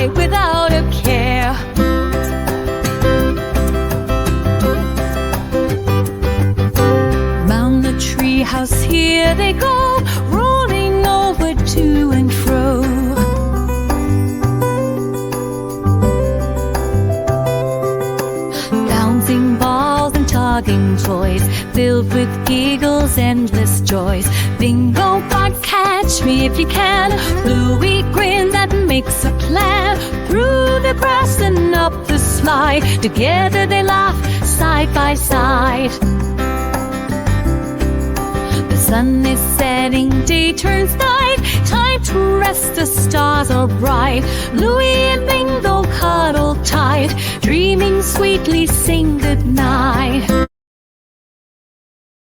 fly without a care. Round the treehouse here they go, rolling over to and fro. Bouncing balls and tugging toys, filled with giggles, endless joys. Bingo bart, catch me if you can. Bluey grin that makes a plan. Through the grass and up the slide, together they laugh side by side. The sun is setting, day turns night. Time to rest, the stars are bright. Bluey and Bingo cuddle tight, dreaming sweetly, sing goodnight.